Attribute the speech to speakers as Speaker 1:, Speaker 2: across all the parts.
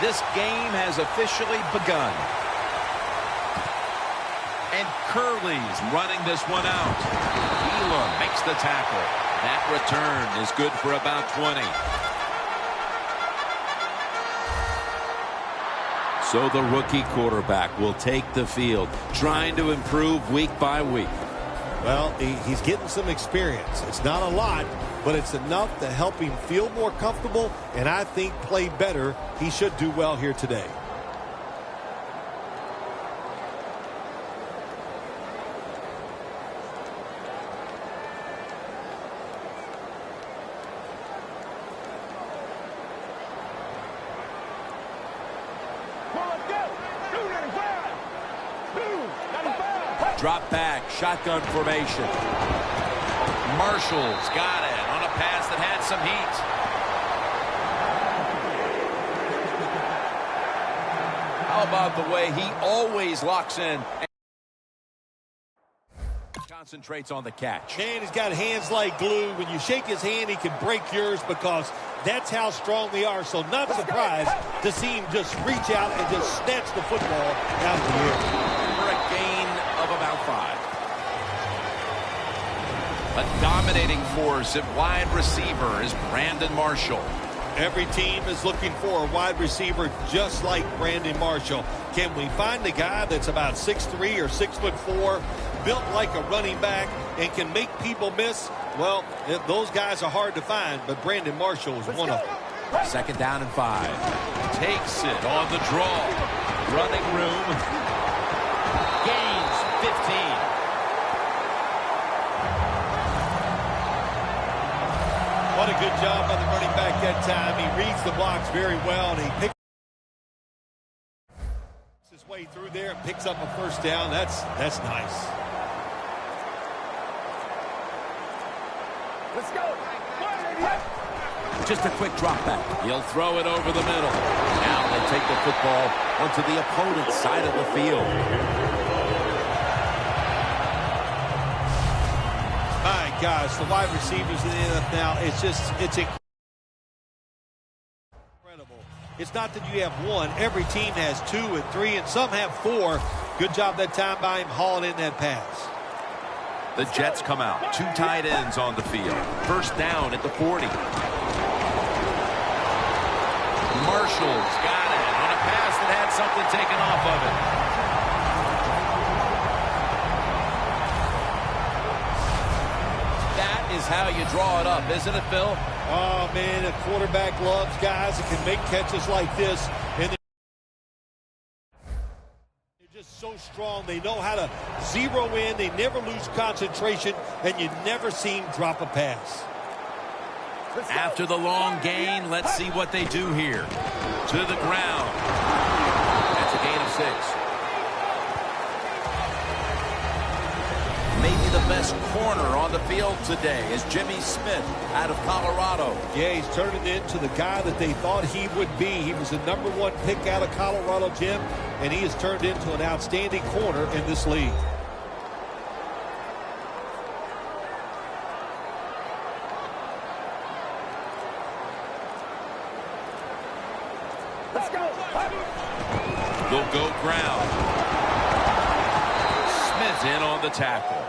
Speaker 1: This game has officially begun. And Curley's running this one out. Elam makes the tackle. That return is good for about 20. So the rookie quarterback will take the field, trying to improve week by week.
Speaker 2: Well, he's getting some experience. It's not a lot, but it's enough to help him feel more comfortable and I think play better. He should do well here today.
Speaker 1: Drop back, shotgun formation. Marshall's got it on a pass that had some heat. How about the way he always locks in? Concentrates on the catch.
Speaker 2: And he's got hands like glue. When you shake his hand, he can break yours because that's how strong they are. So not surprised to see him just reach out and just snatch the football out of the air.
Speaker 1: For a gain of about 5. A dominating force at wide receiver is Brandon Marshall.
Speaker 2: Every team is looking for a wide receiver just like Brandon Marshall. Can we find a guy that's about 6'3" or 6'4", built like a running back, and can make people miss? Well, those guys are hard to find, but Brandon Marshall is one of them.
Speaker 1: 2nd down and 5. Takes it on the draw. Running room. Gains 15.
Speaker 2: What a good job by the running back that time. He reads the blocks very well, and he picks his way through there and picks up a 1st down. That's nice.
Speaker 3: Let's go.
Speaker 1: Just a quick drop back. He'll throw it over the middle. Now they take the football onto the opponent's side of the field.
Speaker 2: My gosh, the wide receivers in the NFL, it's incredible. It's not that you have one. Every team has 2 and 3, and some have 4. Good job that time by him hauling in that pass.
Speaker 1: The Jets come out. 2 tight ends on the field. 1st down at the 40. Marshall's got it on a pass that had something taken off of it. That is how you draw it up, isn't it, Phil?
Speaker 2: Oh, man, a quarterback loves guys that can make catches like this. And they're just so strong. They know how to zero in. They never lose concentration, and you never see them drop a pass.
Speaker 1: After the long gain, let's see what they do here. To the ground. That's a gain of 6. Maybe the best corner on the field today is Jimmy Smith out of Colorado.
Speaker 2: Yeah, he's turned it into the guy that they thought he would be. He was the #1 pick out of Colorado, Jim, and he has turned into an outstanding corner in this league.
Speaker 3: Let's go.
Speaker 1: They'll go ground. Smith in on the tackle.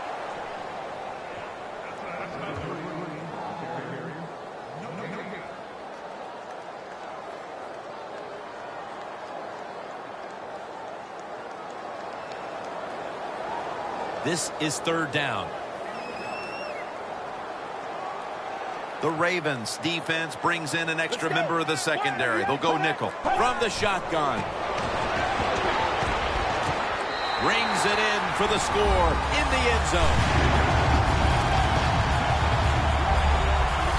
Speaker 1: This is 3rd down. The Ravens defense brings in an extra member of the secondary. They'll go nickel from the shotgun. Rings it in for the score in the end zone.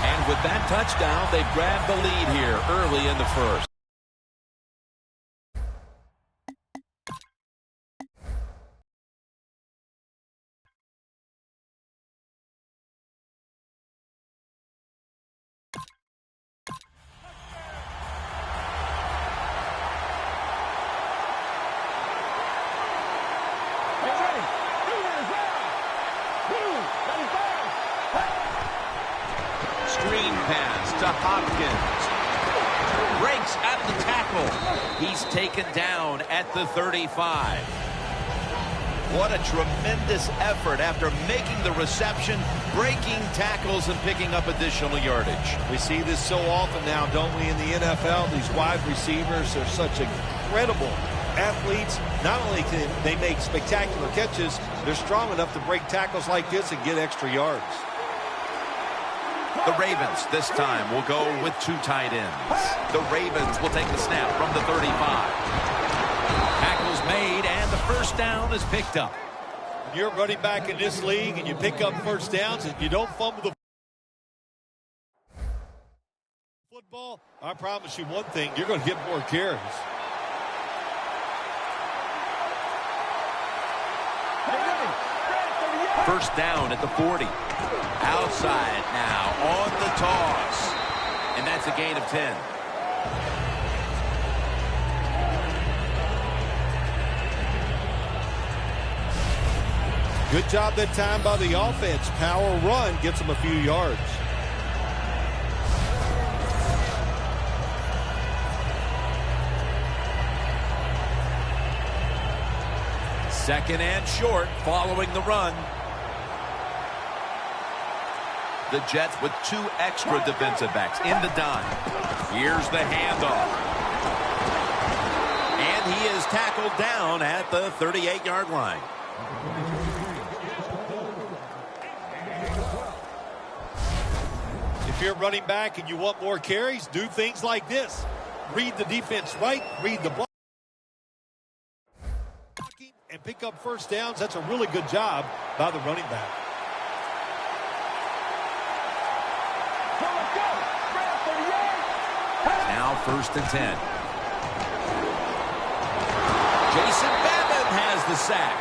Speaker 1: And with that touchdown, they've grabbed the lead here early in the 1st. Screen pass to Hopkins. Breaks out of the tackle. He's taken down at the 35. What a tremendous effort after making the reception, breaking tackles, and picking up additional yardage.
Speaker 2: We see this so often now, don't we, in the NFL? These wide receivers are such incredible athletes. Not only can they make spectacular catches, they're strong enough to break tackles like this and get extra yards.
Speaker 1: The Ravens this time will go with 2 tight ends. The Ravens will take the snap from the 35. Tackles made, and the first down is picked up.
Speaker 2: You're running back in this league, and you pick up first downs, and you don't fumble the football. I promise you one thing, you're going to get more carries.
Speaker 1: First down at the 40. Outside now on the toss. And that's a gain of 10.
Speaker 2: Good job that time by the offense. Power run gets them a few yards.
Speaker 1: Second and short following the run. The Jets with 2 extra defensive backs in the dime. Here's the handoff. And he is tackled down at the 38-yard line.
Speaker 2: If you're running back and you want more carries, do things like this. Read the defense right, read the block, and pick up first downs. That's a really good job by the running back.
Speaker 1: Now first and 10. Jason Babin has the sack.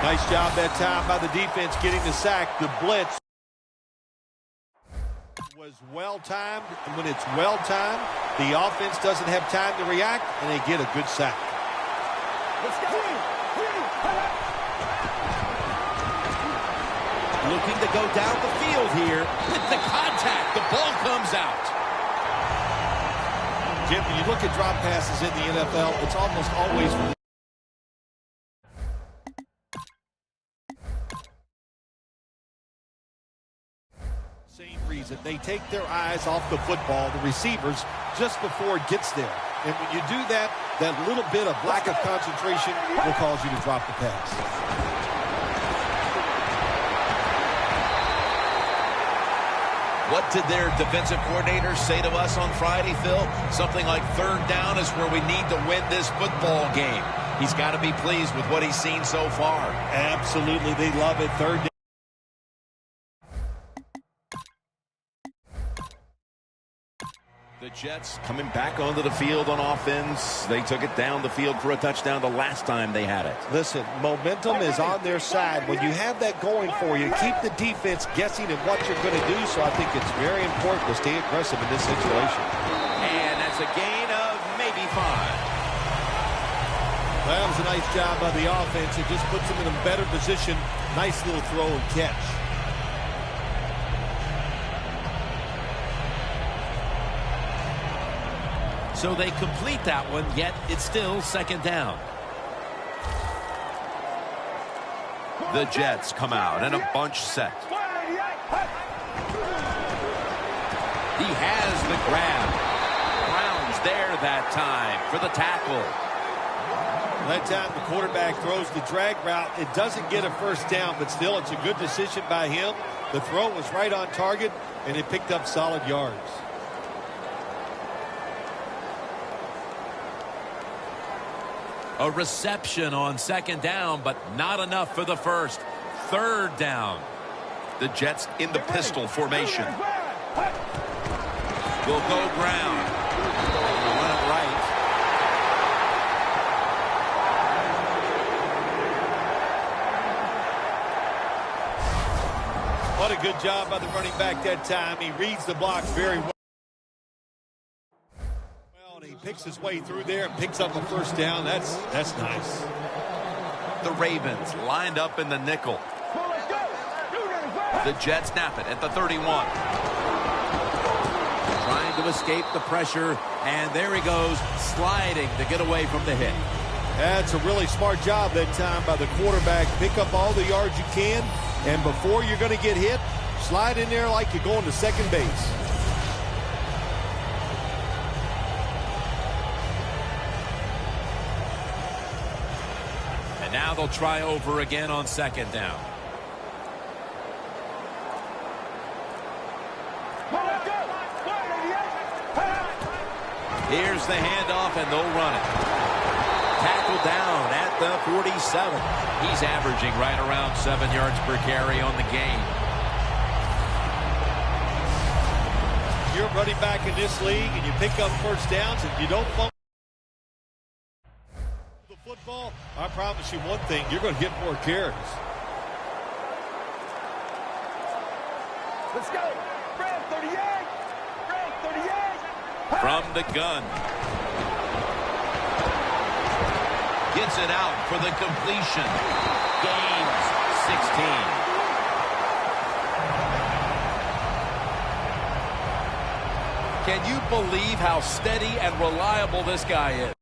Speaker 2: Nice job that time by the defense getting the sack. The blitz was well-timed, and when it's well-timed, the offense doesn't have time to react, and they get a good sack. Let's go.
Speaker 1: Looking to go down the field here with the contact. The ball comes out.
Speaker 2: Jim, when you look at drop passes in the NFL, it's almost always from same reason. They take their eyes off the football, the receivers, just before it gets there. And when you do that, that little bit of lack of concentration will cause you to drop the pass.
Speaker 1: What did their defensive coordinator say to us on Friday, Phil? Something like third down is where we need to win this football game. He's got to be pleased with what he's seen so far.
Speaker 2: Absolutely. They love it. Third down.
Speaker 1: The Jets coming back onto the field on offense. They took it down the field for a touchdown the last time they had it.
Speaker 2: Listen, momentum is on their side. When you have that going for you, keep the defense guessing at what you're going to do. So I think it's very important to stay aggressive in this situation.
Speaker 1: And that's a gain of maybe 5.
Speaker 2: That was a nice job by the offense. It just puts them in a better position. Nice little throw and catch.
Speaker 1: So they complete that one, yet it's still second down. The Jets come out and a bunch set. He has the grab. Brown's there that time for the tackle.
Speaker 2: That time the quarterback throws the drag route. It doesn't get a first down, but still it's a good decision by him. The throw was right on target, and it picked up solid yards.
Speaker 1: A reception on second down, but not enough for the first. Third down. The Jets in the pistol formation. Will go ground. Run it right.
Speaker 2: What a good job by the running back that time. He reads the block very well. He picks his way through there and picks up a first down. That's nice.
Speaker 1: The Ravens lined up in the nickel. The Jets snap it at the 31. Trying to escape the pressure, and there he goes, sliding to get away from the hit.
Speaker 2: That's a really smart job that time by the quarterback. Pick up all the yards you can, and before you're going to get hit, slide in there like you're going to second base.
Speaker 1: And now they'll try over again on second down. Here's the handoff, and they'll run it. Tackled down at the 47. He's averaging right around 7 yards per carry on the game.
Speaker 2: You're running back in this league, and you pick up first downs, and you don't fumble the football. I promise you one thing, you're going to get more carries.
Speaker 3: Let's go. Brad 38. Brad 38.
Speaker 1: From the gun. Gets it out for the completion. Gains 16. Can you believe how steady and reliable this guy is?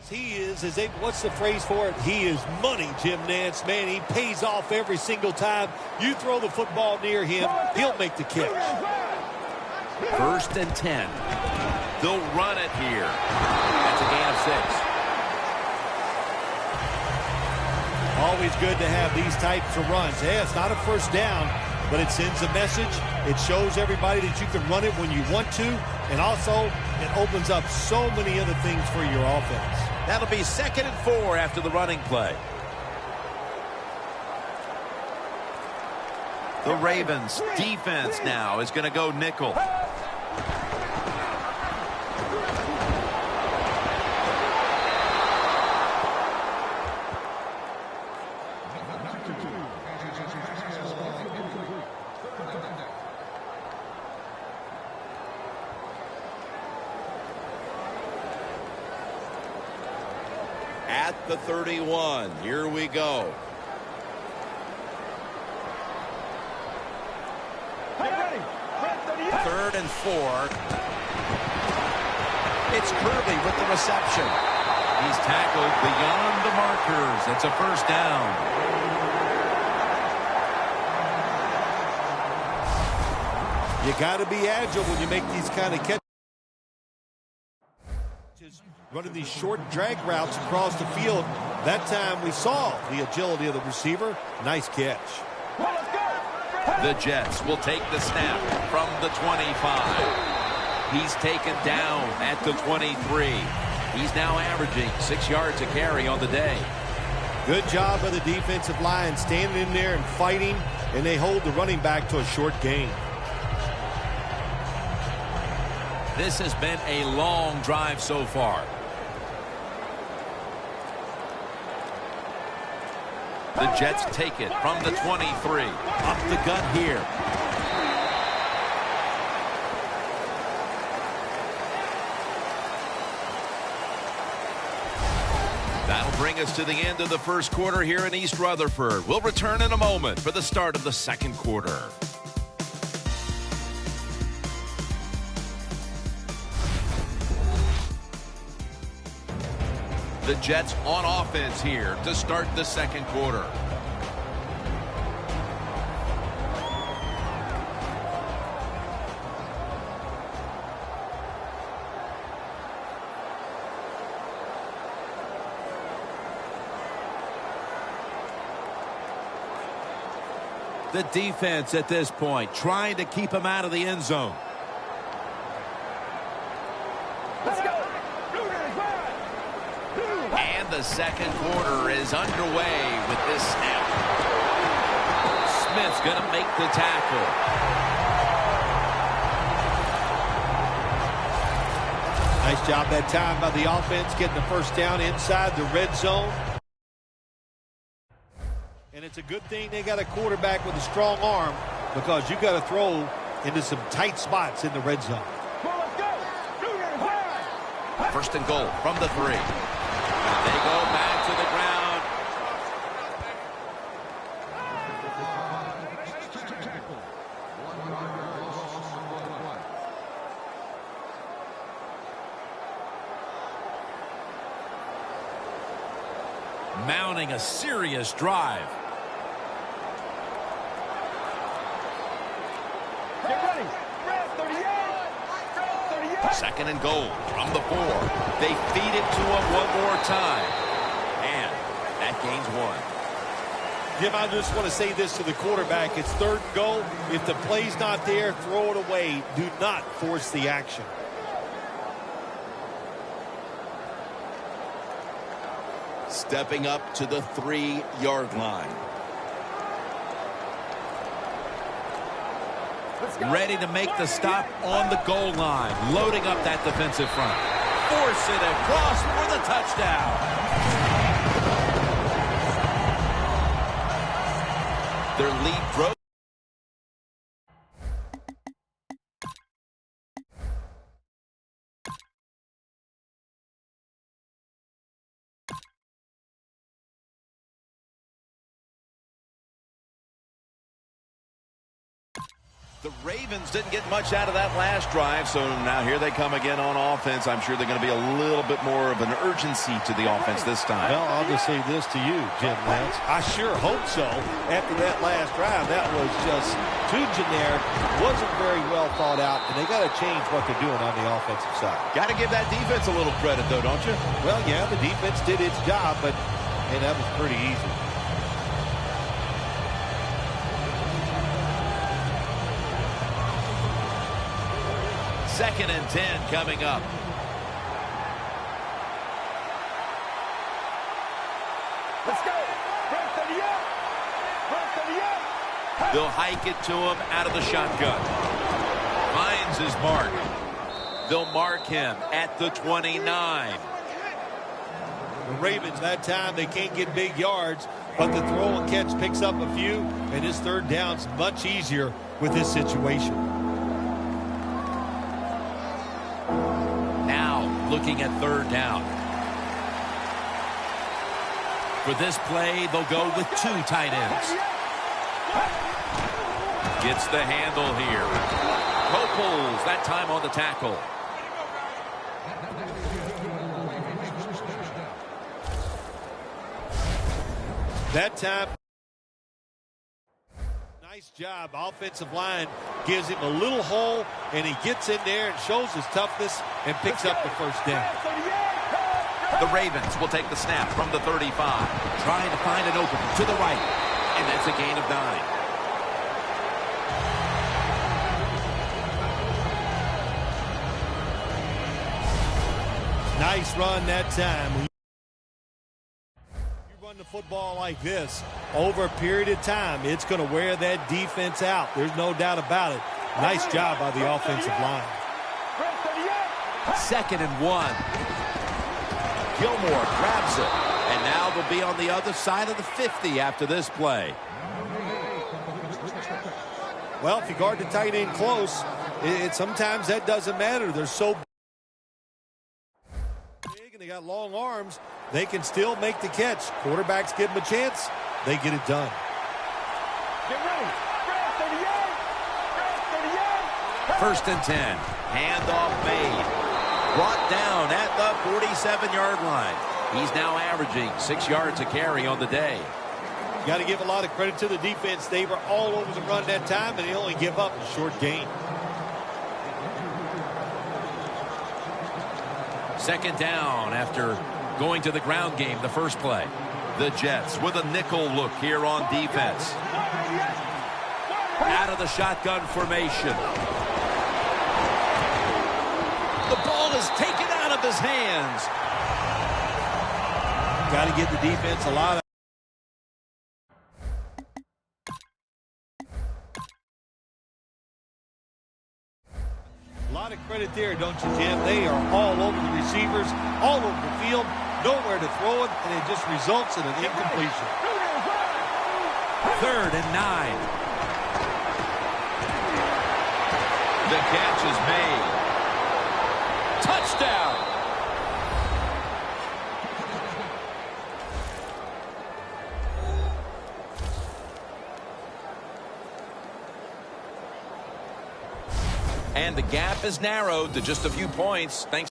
Speaker 2: He is, what's the phrase for it? He is money, Jim Nantz. Man, he pays off every single time. You throw the football near him, he'll make the catch.
Speaker 1: 1st and 10. They'll run it here. That's a gain of 6.
Speaker 2: Always good to have these types of runs. Yeah, it's not a first down, but it sends a message. It shows everybody that you can run it when you want to, and also it opens up so many other things for your offense.
Speaker 1: That'll be 2nd and 4 after the running play. The Ravens defense now is going to go nickel. At the 31, here we go.
Speaker 3: Ready.
Speaker 1: 3rd and 4. It's Kirby with the reception. He's tackled beyond the markers. It's a first down.
Speaker 2: You got to be agile when you make these kind of catches. Running these short drag routes across the field. That time we saw the agility of the receiver. Nice catch.
Speaker 1: The Jets will take the snap from the 25. He's taken down at the 23. He's now averaging 6 yards a carry on the day.
Speaker 2: Good job by the defensive line standing in there and fighting, and they hold the running back to a short gain.
Speaker 1: This has been a long drive so far. The Jets take it from the 23. Up the gut here. That'll bring us to the end of the first quarter here in East Rutherford. We'll return in a moment for the start of the second quarter. The Jets on offense here to start the second quarter. The defense at this point trying to keep him out of the end zone.
Speaker 3: Let's go.
Speaker 1: And the second quarter is underway with this snap. Smith's going to make the tackle.
Speaker 2: Nice job that time by the offense getting the first down inside the red zone. And it's a good thing they got a quarterback with a strong arm, because you got to throw into some tight spots in the red zone.
Speaker 1: 1st and goal from the 3. They go back to the ground. Mounting a serious drive.
Speaker 3: Get ready. Red 38. Red 38.
Speaker 1: Second and goal from the 4. They feed it to him one more time. And that gains 1.
Speaker 2: Jim, I just want to say this to the quarterback. It's third and goal. If the play's not there, throw it away. Do not force the action.
Speaker 1: Stepping up to the 3-yard line. Ready to make the stop on the goal line. Loading up that defensive front. Force it across for the touchdown. Their lead broke. The Ravens didn't get much out of that last drive, so now here they come again on offense. I'm sure they're going to be a little bit more of an urgency to the offense this time.
Speaker 2: Well, I'll just say this to you, Jim Nantz. I sure hope so. After that last drive, that was just too generic, wasn't very well thought out, and they got to change what they're doing on the offensive side.
Speaker 1: Got to give that defense a little credit, though, don't you?
Speaker 2: Well, yeah, the defense did its job, but hey, that was pretty easy.
Speaker 1: Second and 10 coming up.
Speaker 3: Let's go. Red 38. Red 38.
Speaker 1: They'll hike it to him out of the shotgun. Finds his mark. They'll mark him at the 29.
Speaker 2: The Ravens, that time, they can't get big yards, but the throw and catch picks up a few, and his third down's much easier with this situation.
Speaker 1: Looking at third down. For this play, they'll go with 2 tight ends. Gets the handle here. Coples, that time on the tackle.
Speaker 2: That time, nice job. Offensive line gives him a little hole, and he gets in there and shows his toughness and picks up the first down.
Speaker 1: The Ravens will take the snap from the 35. Trying to find an opening to the right. And that's a gain of 9.
Speaker 2: Nice run that time. You run the football like this over a period of time, it's going to wear that defense out. There's no doubt about it. Nice job by the offensive line.
Speaker 1: Second and 1. Gilmore grabs it. And now they'll be on the other side of the 50 after this play.
Speaker 2: Well, if you guard the tight end close, sometimes that doesn't matter. They're so big and they got long arms, they can still make the catch. Quarterbacks give them a chance, they get it done.
Speaker 3: Get ready. Red 38. Red 38.
Speaker 1: First and 10. Handoff made. Brought down at the 47-yard line. He's now averaging 6 yards a carry on the day.
Speaker 2: Got to give a lot of credit to the defense. They were all over the run that time, and they only give up a short gain.
Speaker 1: Second down after going to the ground game the first play. The Jets with a nickel look here on defense. Out of the shotgun formation. The ball is taken out of his hands.
Speaker 2: Got to give the defense a lot of credit there, don't you, Jim? They are all over the receivers, all over the field, nowhere to throw it, and it just results in an incompletion.
Speaker 1: Third and 9. The catch is made. Touchdown. And the gap is narrowed to just a few points. Thanks.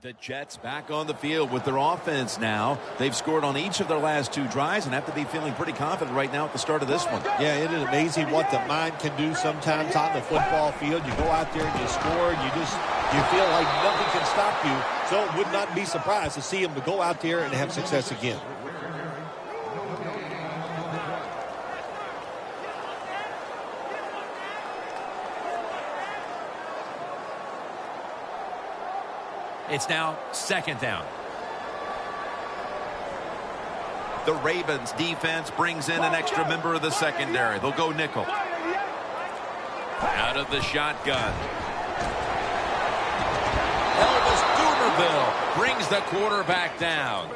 Speaker 1: The Jets back on the field with their offense now. They've scored on each of their last 2 drives and have to be feeling pretty confident right now at the start of this one.
Speaker 2: Yeah, it is amazing what the mind can do sometimes on the football field. You go out there and you score, and you feel like nothing can stop you. So would not be surprised to see them to go out there and have success again.
Speaker 1: It's now 2nd down. The Ravens defense brings in an extra member of the secondary. They'll go nickel. Out of the shotgun. Elvis Dumerville brings the quarterback down.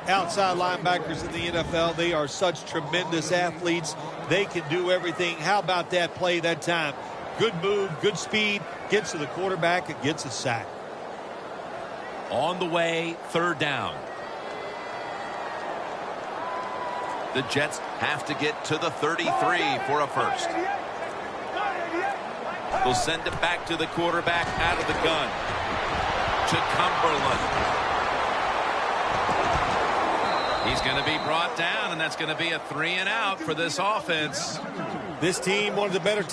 Speaker 2: Outside linebackers in the NFL, they are such tremendous athletes. They can do everything. How about that play that time? Good move, good speed, gets to the quarterback and gets a sack.
Speaker 1: On the way, 3rd down. The Jets have to get to the 33 for a first. They'll send it back to the quarterback out of the gun. To Cumberland. He's going to be brought down, and that's going to be a 3 and out for this offense.
Speaker 2: This team, one of the better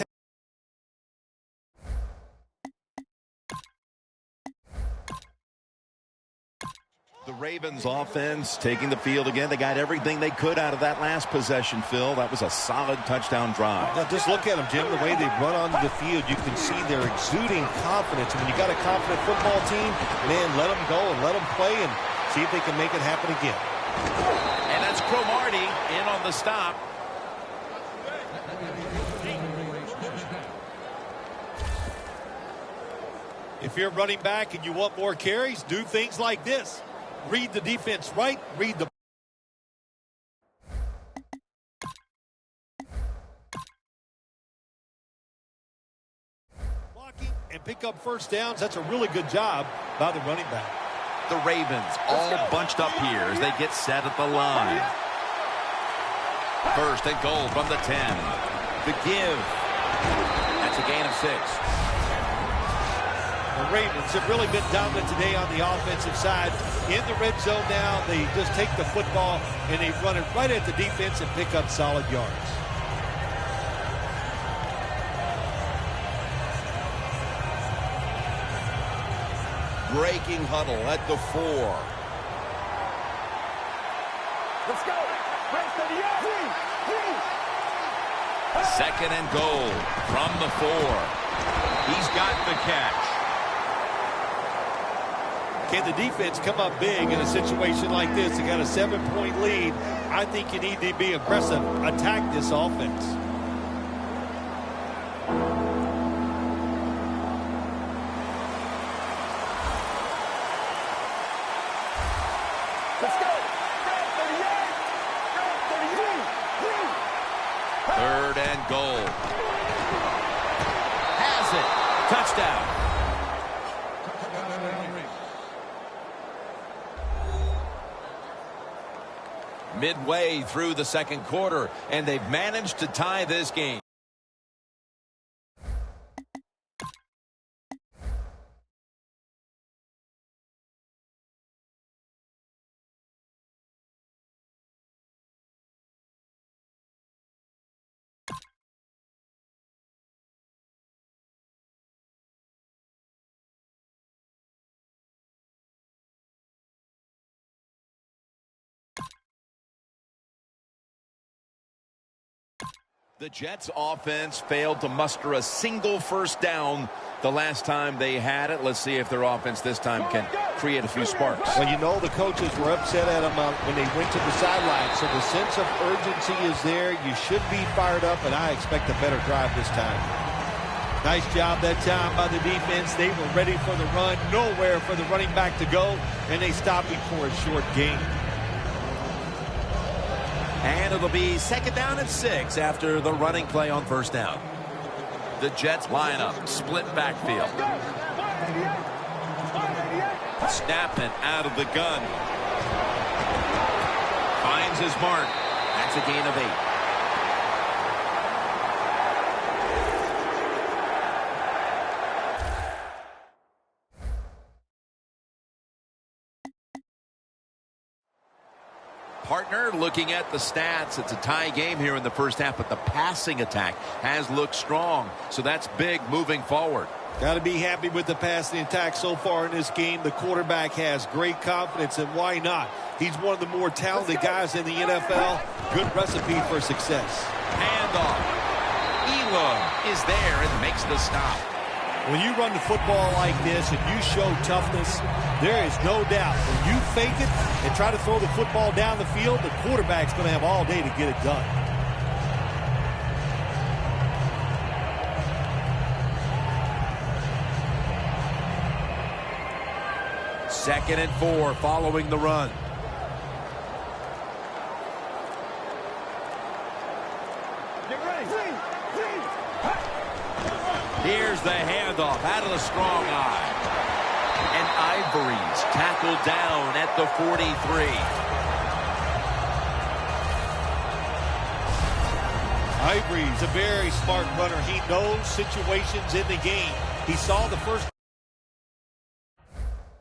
Speaker 1: The Ravens offense taking the field again. They got everything they could out of that last possession, Phil. That was a solid touchdown drive.
Speaker 2: Now just look at them, Jim, the way they run onto the field. You can see they're exuding confidence. And when you got a confident football team, man, let them go and let them play and see if they can make it happen again.
Speaker 1: And that's Cromartie in on the stop.
Speaker 2: If you're running back and you want more carries, do things like this. Read the defense right, read the blocking and pick up first downs. That's a really good job by the running back.
Speaker 1: The Ravens all bunched up here as they get set at the line. 1st and goal from the 10. The give. That's a gain of 6.
Speaker 2: The Ravens have really been dominant today on the offensive side. In the red zone now, they just take the football and they run it right at the defense and pick up solid yards.
Speaker 1: Breaking huddle at the 4.
Speaker 3: Let's go. Rest of the
Speaker 1: 2nd and goal from the 4. He's got the catch.
Speaker 2: Can the defense come up big in a situation like this? They got a 7-point lead. I think you need to be aggressive. Attack this offense.
Speaker 3: Let's go.
Speaker 1: 3rd and goal. Has it. Touchdown. Midway through the 2nd quarter, and they've managed to tie this game. The Jets offense failed to muster a single first down the last time they had it. Let's see if their offense this time can create a few sparks.
Speaker 2: Well, you know the coaches were upset at them when they went to the sideline. So the sense of urgency is there. You should be fired up, and I expect a better drive this time. Nice job that time by the defense. They were ready for the run. Nowhere for the running back to go, and they stopped him for a short gain.
Speaker 1: And it'll be 2nd down and 6 after the running play on 1st down. The Jets line up, split backfield. Snapping out of the gun. Finds his mark. That's a gain of 8. Partner, looking at the stats, it's a tie game here in the first half, but the passing attack has looked strong. So that's big moving forward.
Speaker 2: Got to be happy with the passing attack so far in this game. The quarterback has great confidence, and why not? He's one of the more talented guys in the NFL. Good recipe for success.
Speaker 1: Handoff. Elam is there and makes the stop.
Speaker 2: When you run the football like this and you show toughness, there is no doubt when you fake it and try to throw the football down the field, the quarterback's going to have all day to get it done.
Speaker 1: Second and 4 following the run. Here's the handoff out of the strong eye. And Ivory's tackled down at the 43.
Speaker 2: Ivory's a very smart runner. He knows situations in the game. He saw the first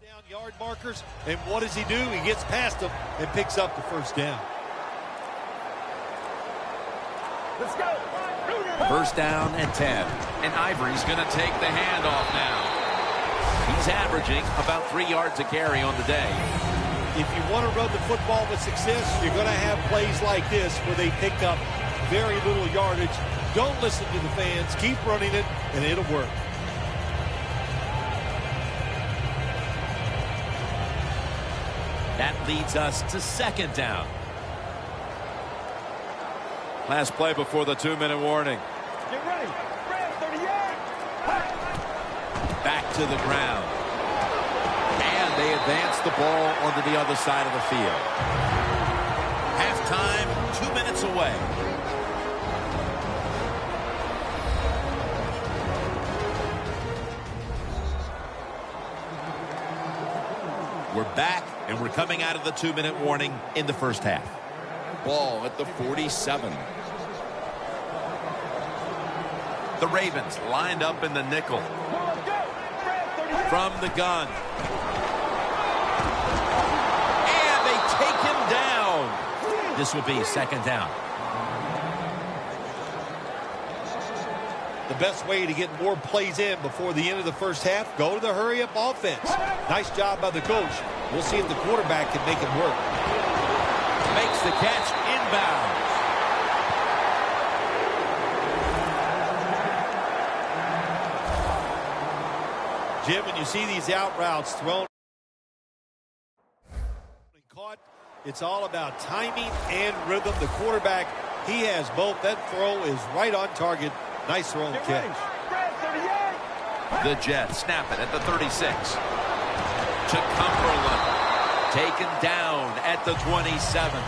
Speaker 2: down yard markers, and what does he do? He gets past them and picks up the first down.
Speaker 3: Let's go.
Speaker 1: First down and 10. And Ivory's going to take the handoff now. He's averaging about 3 yards a carry on the day.
Speaker 2: If you want to run the football with success, you're going to have plays like this where they pick up very little yardage. Don't listen to the fans. Keep running it, and it'll work.
Speaker 1: That leads us to second down. Last play before the 2-minute warning.
Speaker 3: Get ready. Ram 38.
Speaker 1: Back to the ground. And they advance the ball onto the other side of the field. Halftime, 2 minutes away. We're back, and we're coming out of the 2-minute warning in the first half. Ball at the 47. The Ravens lined up in the nickel. From the gun. And they take him down. This will be second down.
Speaker 2: The best way to get more plays in before the end of the first half, go to the hurry-up offense. Nice job by the coach. We'll see if the quarterback can make it work.
Speaker 1: Makes the catch inbounds.
Speaker 2: Jim, when you see these out routes thrown and caught, it's all about timing and rhythm. The quarterback, he has both. That throw is right on target. Nice throw and catch.
Speaker 1: The Jets snap it at the 36. To Cumberland. Taken down at the 27.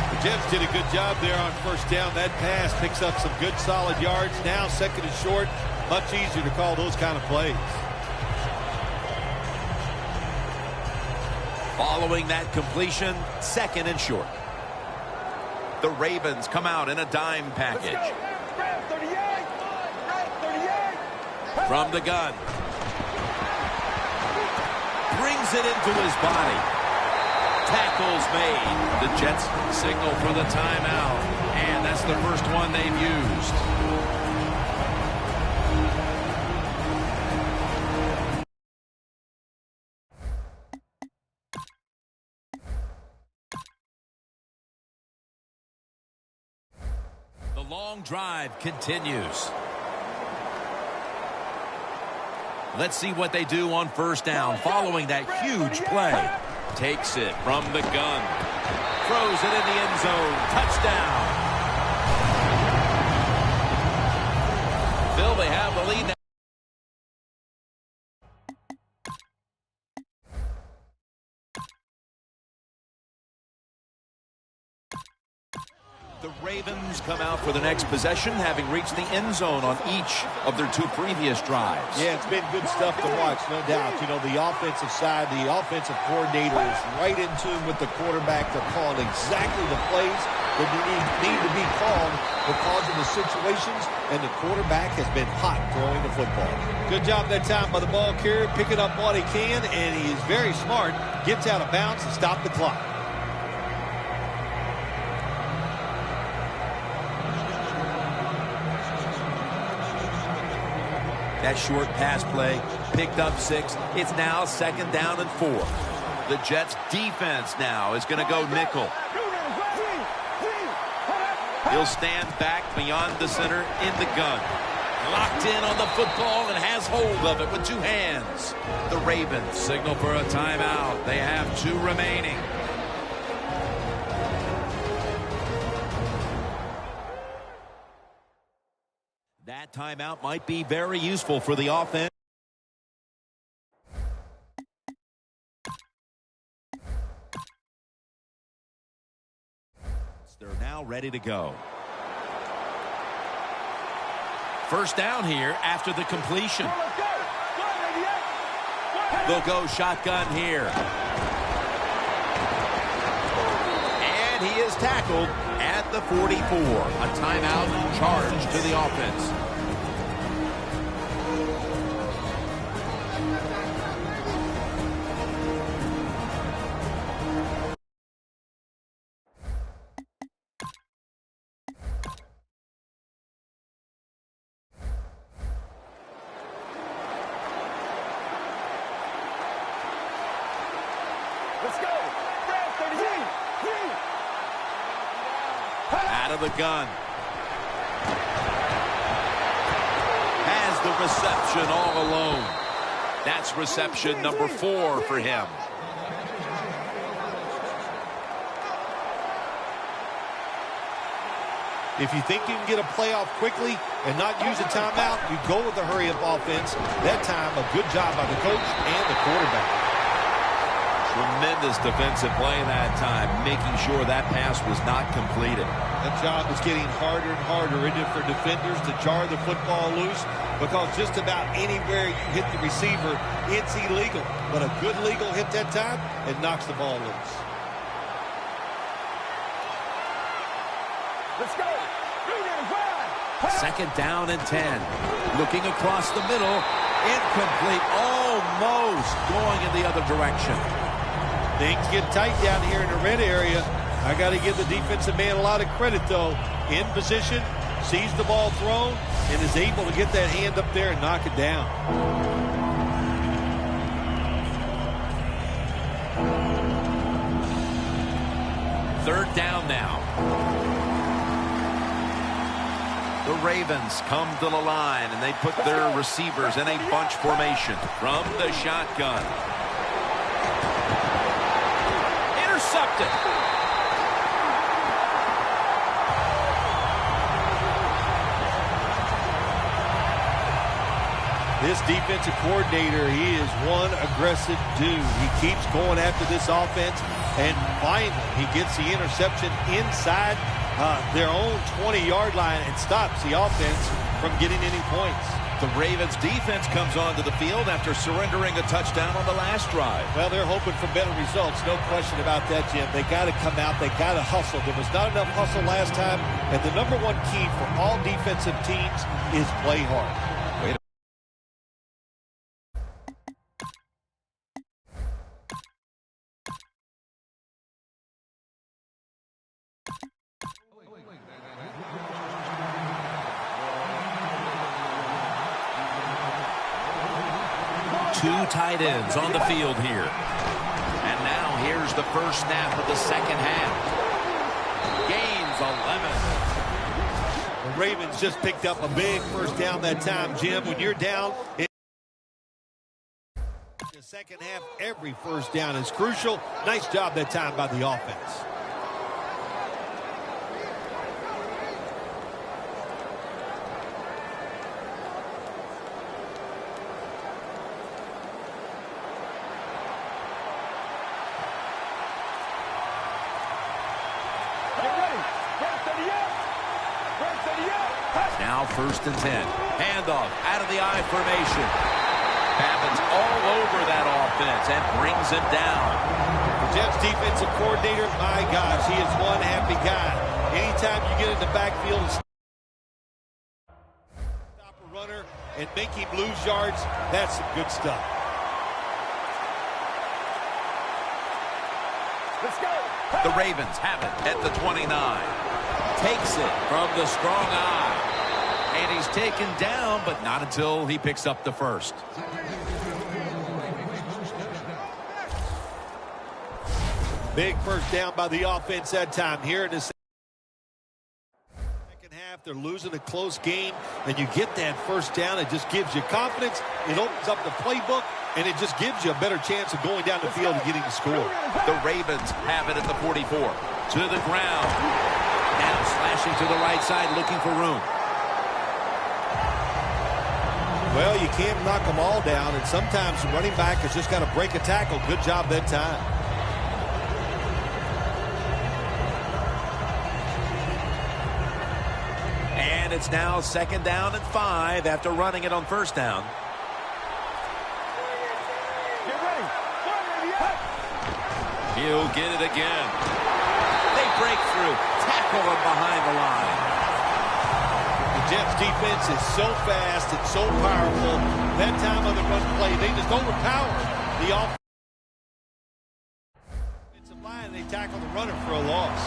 Speaker 2: The Jets did a good job there on first down. That pass picks up some good solid yards. Now second and short. Much easier to call those kind of plays.
Speaker 1: Following that completion, second and short. The Ravens come out in a dime package. From the gun. Brings it into his body. Tackles made. The Jets signal for the timeout. And that's the first one they've used. The long drive continues. Let's see what they do on first down following that huge play. Takes it from the gun. Throws it in the end zone. Touchdown. Phil, they have the lead now. The Ravens come out for the next possession, having reached the end zone on each of their 2 previous drives.
Speaker 2: Yeah, it's been good stuff to watch, no doubt. You know, the offensive side, the offensive coordinator is right in tune with the quarterback. They're calling exactly the plays that need to be called because of the situations, and the quarterback has been hot throwing the football. Good job that time by the ball carrier, picking up what he can, and he is very smart. Gets out of bounds and stopped the clock.
Speaker 1: That short pass play picked up 6. It's now 2nd down and 4. The Jets defense now is going to go nickel. He'll stand back beyond the center in the gun. Locked in on the football and has hold of it with 2 hands. The Ravens signal for a timeout. They have 2 remaining. That timeout might be very useful for the offense. They're now ready to go. First down here after the completion. They'll go shotgun here. And he is tackled at the 44. A timeout charged to the offense.
Speaker 3: Let's go. Brad, 38.
Speaker 1: Out of the gun. Has the reception all alone. That's reception number 4 for him.
Speaker 2: If you think you can get a playoff quickly and not use a timeout, you go with the hurry-up offense. That time, a good job by the coach and the quarterback.
Speaker 1: Tremendous defensive play that time, making sure that pass was not completed.
Speaker 2: That job is getting harder and harder, isn't it, for defenders to jar the football loose? Because just about anywhere you hit the receiver, it's illegal. But a good legal hit that time, it knocks the ball loose.
Speaker 3: Let's go.
Speaker 1: 2nd down and 10. Looking across the middle. Incomplete. Almost going in the other direction.
Speaker 2: Things get tight down here in the red area. I got to give the defensive man a lot of credit, though. In position, sees the ball thrown, and is able to get that hand up there and knock it down.
Speaker 1: Third down now. The Ravens come to the line, and they put their receivers in a bunch formation from the shotgun. Intercepted.
Speaker 2: This defensive coordinator, he is one aggressive dude. He keeps going after this offense, and finally he gets the interception inside their own 20-yard line and stops the offense from getting any points.
Speaker 1: The Ravens defense comes onto the field after surrendering a touchdown on the last drive.
Speaker 2: Well, they're hoping for better results, no question about that, Jim. They got to come out, they got to hustle. There was not enough hustle last time, and the number one key for all defensive teams is play hard.
Speaker 1: Two tight ends on the field here. And now here's the first snap of the second half. Gains 11.
Speaker 2: The Ravens just picked up a big first down that time, Jim. When you're down in the second half, every first down is crucial. Nice job that time by the offense.
Speaker 1: Now 1st and 10. Handoff out of the I formation. Happens all over that offense and brings him down.
Speaker 2: The Jets defensive coordinator, my gosh, he is one happy guy. Anytime you get in the backfield and stop a runner and make him lose yards, that's some good stuff.
Speaker 3: Let's go.
Speaker 1: The Ravens have it at the 29. Takes it from the strong eye. And he's taken down, but not until he picks up the first.
Speaker 2: Big first down by the offense that time. Here in the second half, they're losing a close game, and you get that first down. It just gives you confidence. It opens up the playbook, and it just gives you a better chance of going down the field and getting the score.
Speaker 1: The Ravens have it at the 44. To the ground. Now slashing to the right side, looking for room.
Speaker 2: Well, you can't knock them all down, and sometimes the running back has just got to break a tackle. Good job that time.
Speaker 1: And it's now 2nd down and 5 after running it on first down.
Speaker 3: Get ready.
Speaker 1: He'll get it again. They break through. Tackle him behind the line.
Speaker 2: The Jets defense is so fast and so powerful. That time on the run play, they just overpower the offensive line. They tackle the runner for a loss.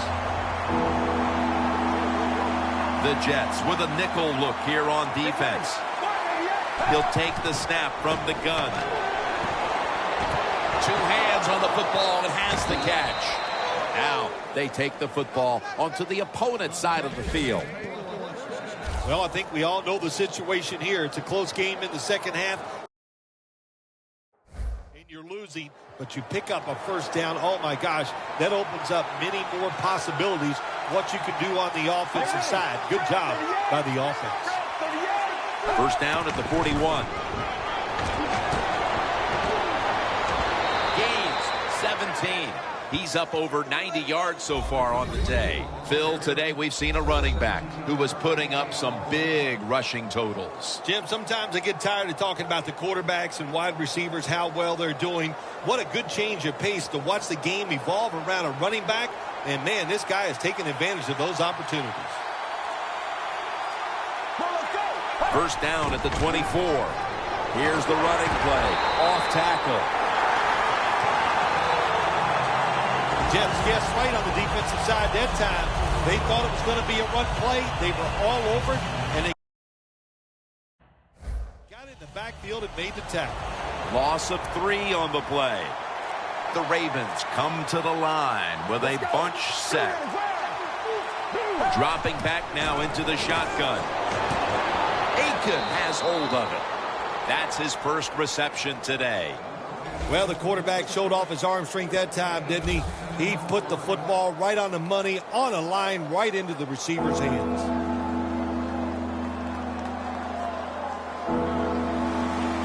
Speaker 1: The Jets with a nickel look here on defense. He'll take the snap from the gun. 2 hands on the football and has the catch. Now they take the football onto the opponent's side of the field.
Speaker 2: Well, I think we all know the situation here. It's a close game in the second half. And you're losing, but you pick up a first down. Oh, my gosh, that opens up many more possibilities what you can do on the offensive side. Good job by the offense.
Speaker 1: First down at the 41. Gains 17. He's up over 90 yards so far on the day. Phil, today we've seen a running back who was putting up some big rushing totals.
Speaker 2: Jim, sometimes I get tired of talking about the quarterbacks and wide receivers, how well they're doing. What a good change of pace to watch the game evolve around a running back. And, man, this guy is taking advantage of those opportunities.
Speaker 1: First down at the 24. Here's the running play. Off tackle.
Speaker 2: Jets guessed right on the defensive side that time. They thought it was going to be a run play. They were all over it, and they got in the backfield and made the tackle.
Speaker 1: Loss of 3 on the play. The Ravens come to the line with a bunch set. Dropping back now into the shotgun. Aiken has hold of it. That's his first reception today.
Speaker 2: Well, the quarterback showed off his arm strength that time, didn't he? He put the football right on the money, on a line, right into the receiver's hands.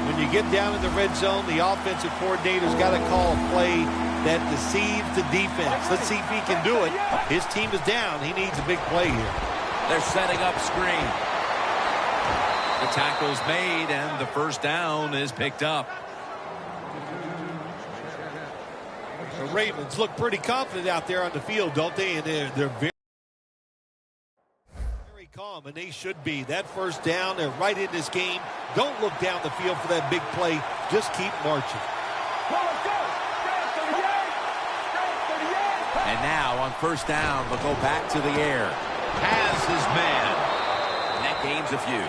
Speaker 2: When you get down in the red zone, the offensive coordinator's got to call a play that deceives the defense. Let's see if he can do it. His team is down. He needs a big play here.
Speaker 1: They're setting up screen. The tackle's made, and the first down is picked up.
Speaker 2: The Ravens look pretty confident out there on the field, don't they? And they're very calm, and they should be. That first down, they're right in this game. Don't look down the field for that big play. Just keep marching.
Speaker 1: And now on first down, they'll go back to the air. Has his man. And that gains a few.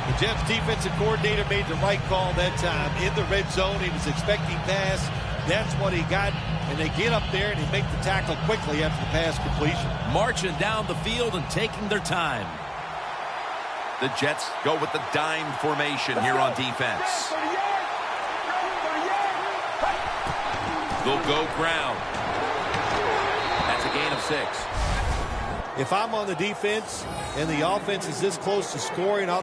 Speaker 2: The Jets defensive coordinator made the right call that time. In the red zone, he was expecting pass. That's what he got. And they get up there and they make the tackle quickly after the pass completion.
Speaker 1: Marching down the field and taking their time. The Jets go with the dime formation here on defense. They'll go ground. That's a gain of 6.
Speaker 2: If I'm on the defense and the offense is this close to scoring, I'll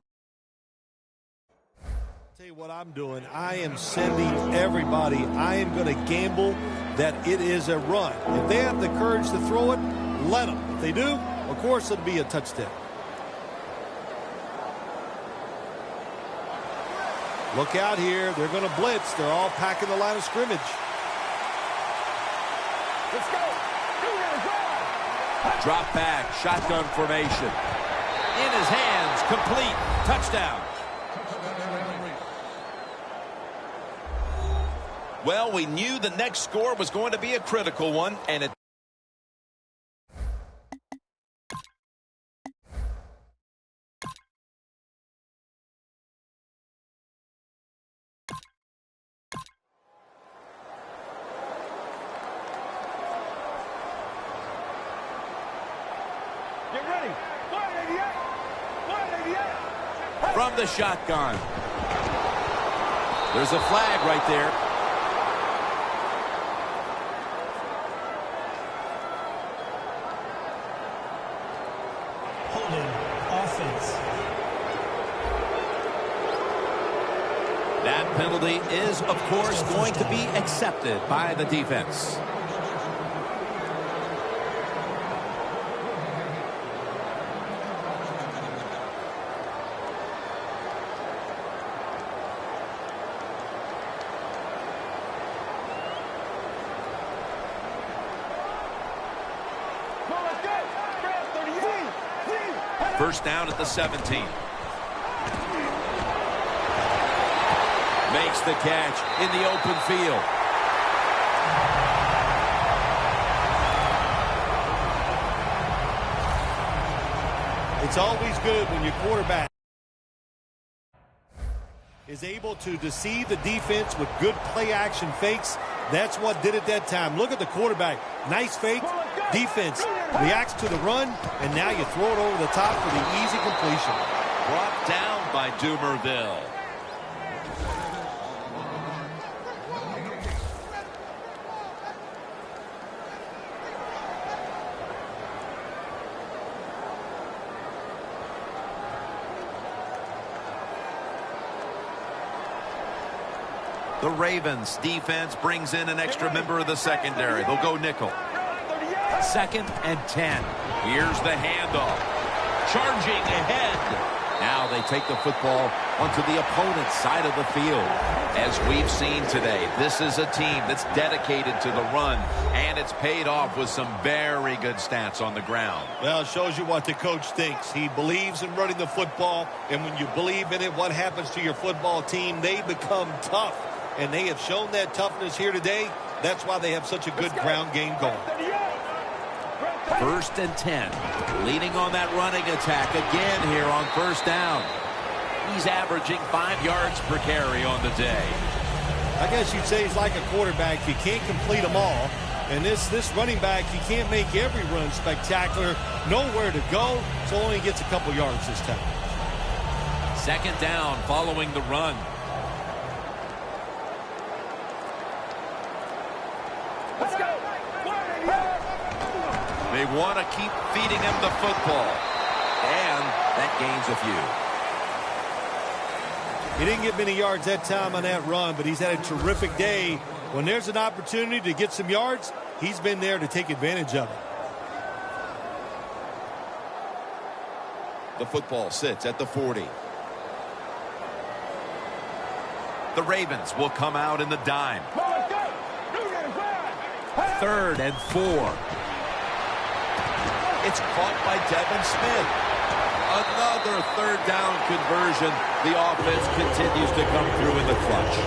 Speaker 2: tell you what I'm doing. I am sending everybody. I am going to gamble that it is a run. If they have the courage to throw it, let them. If they do, of course it'll be a touchdown. Look out here. They're going to blitz. They're all packing the line of scrimmage.
Speaker 3: Let's go.
Speaker 1: Drop back, shotgun formation. In his hands, complete, touchdown. Well, we knew the next score was going to be a critical one, and it
Speaker 3: Get ready. 188. 188.
Speaker 1: from the shotgun. There's a flag right there.
Speaker 4: Holding offense.
Speaker 1: That penalty is, of course, going to be accepted by the defense. First down at the 17. Makes the catch in the open field.
Speaker 2: It's always good when your quarterback is able to deceive the defense with good play action fakes. That's what did it that time. Look at the quarterback. Nice fake. Defense reacts to the run, and now you throw it over the top for the easy completion.
Speaker 1: Brought down by Dumerville. The Ravens defense brings in an extra member of the secondary. They'll go nickel. 2nd and 10. Here's the handoff. Charging ahead. Now they take the football onto the opponent's side of the field. As we've seen today, this is a team that's dedicated to the run, and it's paid off with some very good stats on the ground.
Speaker 2: Well, it shows you what the coach thinks. He believes in running the football, and when you believe in it, what happens to your football team? They become tough, and they have shown that toughness here today. That's why they have such a good ground game going.
Speaker 1: 1st and 10. Leading on that running attack again here on first down. He's averaging 5 yards per carry on the day.
Speaker 2: I guess you'd say he's like a quarterback. You can't complete them all. And this running back, he can't make every run spectacular. Nowhere to go, so only gets a couple yards this time.
Speaker 1: 2nd down following the run.
Speaker 3: Let's go.
Speaker 1: They want to keep feeding him the football. And that gains a few.
Speaker 2: He didn't get many yards that time on that run, but he's had a terrific day. When there's an opportunity to get some yards, he's been there to take advantage of it.
Speaker 1: The football sits at the 40. The Ravens will come out in the dime. 3rd and 4. It's caught by Devin Smith. Another 3rd down conversion. The offense continues to come through in the clutch.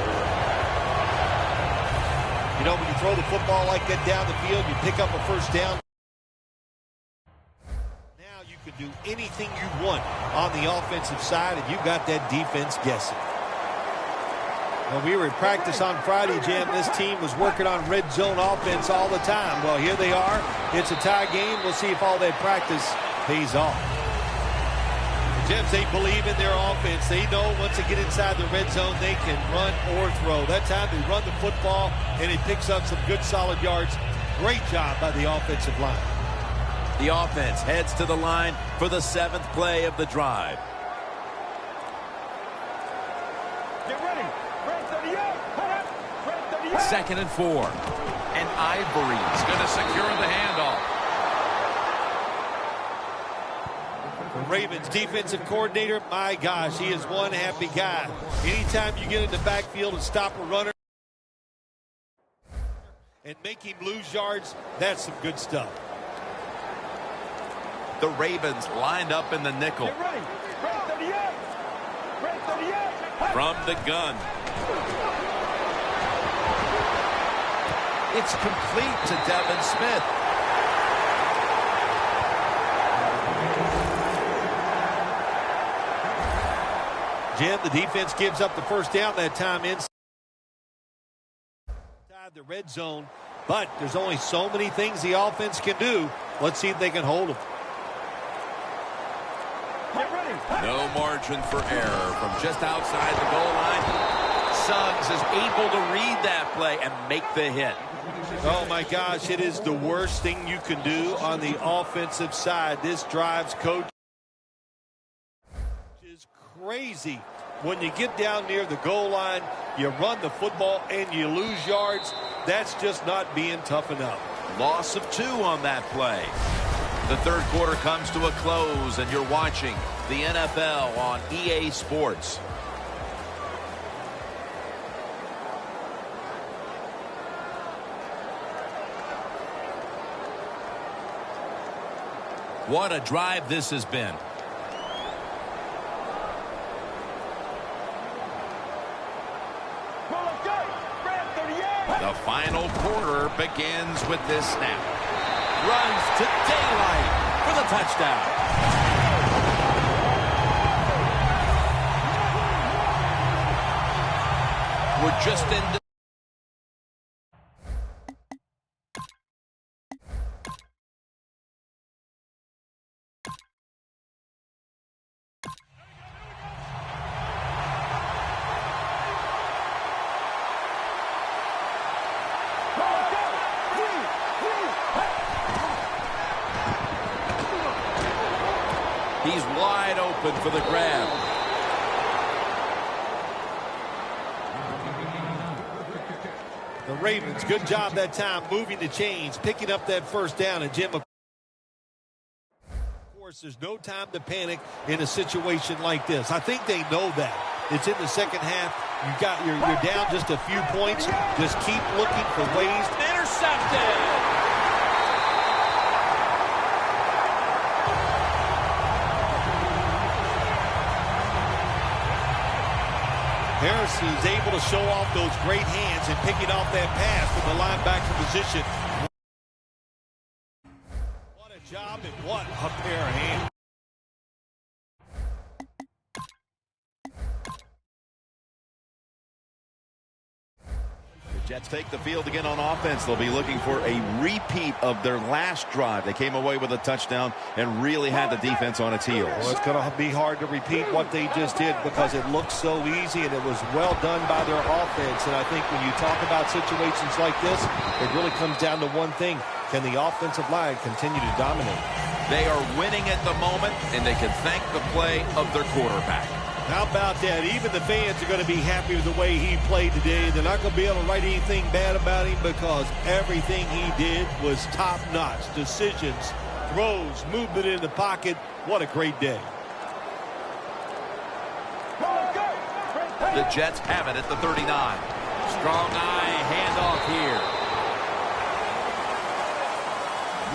Speaker 2: You know, when you throw the football like that down the field, you pick up a first down. Now you can do anything you want on the offensive side, and you've got that defense guessing. Well, we were in practice on Friday, Jim. This team was working on red zone offense all the time. Well, here they are. It's a tie game. We'll see if all that practice pays off. Jim, they believe in their offense. They know once they get inside the red zone, they can run or throw. That time they run the football, and it picks up some good solid yards. Great job by the offensive line.
Speaker 1: The offense heads to the line for the 7th play of the drive.
Speaker 3: Get ready.
Speaker 1: 2nd and 4. And Ivory's going to secure the handoff.
Speaker 2: The Ravens defensive coordinator, my gosh, he is one happy guy. Anytime you get in the backfield and stop a runner and make him lose yards, that's some good stuff.
Speaker 1: The Ravens lined up in the nickel.
Speaker 3: Get ready. Red 38. Red 38.
Speaker 1: From the gun. It's complete to Devin Smith.
Speaker 2: Jim, the defense gives up the first down that time inside the red zone, but there's only so many things the offense can do. Let's see if they can hold them.
Speaker 1: No margin for error from just outside the goal line. Suggs is able to read that play and make the hit.
Speaker 2: Oh, my gosh, it is the worst thing you can do on the offensive side. This drives coach is crazy. When you get down near the goal line, you run the football and you lose yards. That's just not being tough enough.
Speaker 1: Loss of 2 on that play. The third quarter comes to a close, and you're watching the NFL on EA Sports. What a drive this has been. The final quarter begins with this snap. Runs to daylight for the touchdown. We're just in. He's wide open for the grab.
Speaker 2: The Ravens, good job that time moving the chains, picking up that first down. And Jim, of course, there's no time to panic in a situation like this. I think they know that. It's in the second half. You're down just a few points. Just keep looking for ways.
Speaker 1: Intercepted.
Speaker 2: Harrison is able to show off those great hands and picking off that pass from the linebacker position. What a job and what a pair of hands.
Speaker 1: The Jets take the field again on offense. They'll be looking for a repeat of their last drive. They came away with a touchdown and really had the defense on its heels.
Speaker 2: Well, it's going to be hard to repeat what they just did because it looks so easy and it was well done by their offense. And I think when you talk about situations like this, it really comes down to one thing. Can the offensive line continue to dominate?
Speaker 1: They are winning at the moment, and they can thank the play of their quarterback.
Speaker 2: How about that? Even the fans are going to be happy with the way he played today. They're not going to be able to write anything bad about him because everything he did was top-notch. Decisions, throws, movement in the pocket. What a great day.
Speaker 1: The Jets have it at the 39. Strong eye handoff here.